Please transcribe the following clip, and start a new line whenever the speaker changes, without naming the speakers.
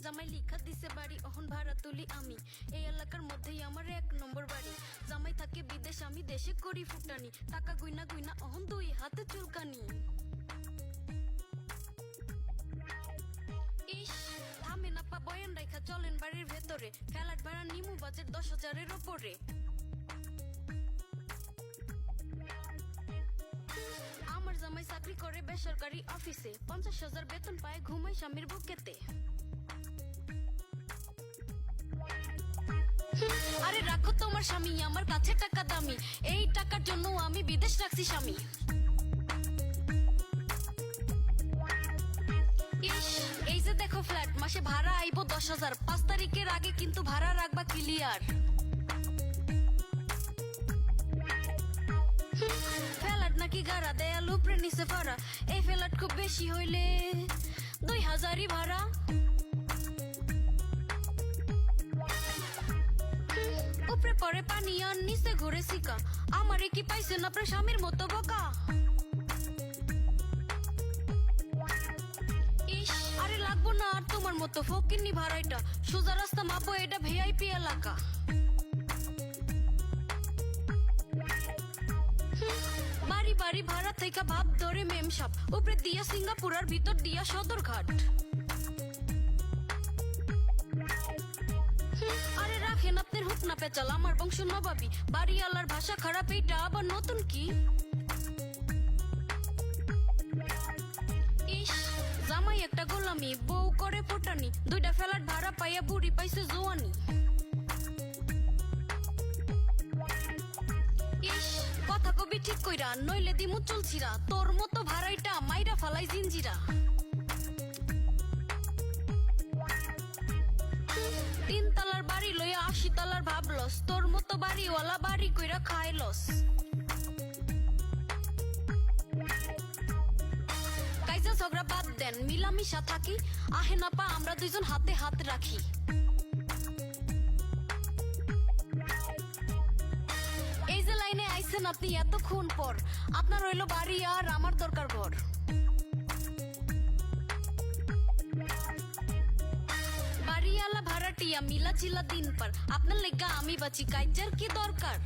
জামাই লিখা দিছে বাড়ি অহন ভাড়া তুলি আমি এই এলাকার মধ্যেই আমার 1 নম্বর বাড়ি জামাই থাকে বিদেশ আমি দেশে করি ফুটানি টাকা গুইনা গুইনা অহন 2 হাতে চুলকানি ইস থামে না পা বয়ান রাখা চলেন বাড়ির ভেতরে ফ্ল্যাট ভাড়া নিমু বাজেট 10,000-এর উপরে আমার জামাই চাকরি করে বেসরকারি অফিসে 50,000 বেতন পায় ঘুমাই স্বামীর বুকেতে আরে রাখো তোমার স্বামী আমার কাছে টাকা দামি এই টাকার জন্য আমি বিদেশ রাখছি স্বামী ইস এই যে দেখো ফ্ল্যাট মাসে ভাড়া আইবো 10,000 5 তারিখের আগে কিন্তু ভাড়া রাখবা ক্লিয়ার ফ্ল্যাট নাকি গাড়া দেয়াল উপরে নিচে ভাড়া এই ফ্ল্যাট খুব বেশি হইলে 2,000-ই ভাড়া উপরে পরে পানি আর নিচে ঘুরে শিকা আমারে কি পাইছেন আপনার স্বামীর মতো বোকা ইস আরে লাগবো না আর তোমার মতো ফকিন্নি ভাড়াইটা সোজা রাস্তা মাপো এটা ভিআইপি এলাকা বাড়ি বাড়ি ভাড়া থেকে ভাব ধরে মেম সাপ উপরে দিয়া সিঙ্গাপুর আর ভিতর দিয়া সদরঘাট আরে রাখেন আপনার হুক না পেঁচাল আমার বংশ নবাবী বাড়িওয়ালার ভাষা খারাপ এইটা আবার নতুন কি ইস জামাই একটা গোলামি বউ করে ফোটানি 2টা ফ্ল্যাট ভাড়া পাইয়া বুড়ি পাইছে জোয়ানি ইস কথা কবি ঠিক কইরা নইলে দিমু চলছিরা তোর মতো ভাড়াইটা মাইরা ফালাই জিঞ্জিরা 3 তলার বাড়ি লইয়া 80 তলার ভাবলস তোর মতো বাড়িওয়ালা বাড়ি কইরা খাইলস কাইজা ঝগড়া বাদ দেন মিলামিশা থাকি আহে না পা আমরা দুইজন হাতে হাত রাখি এই যে লাইনে আইছেন আপনি এতক্ষণ পর আপনার হইলো বাড়ি আর আমার দরকার ঘর বাড়িওয়ালা ভাড়াটিয়া মিলা চিলা দিন পার আপনার লেগা আমি বাঁচি কাইজার কি দরকার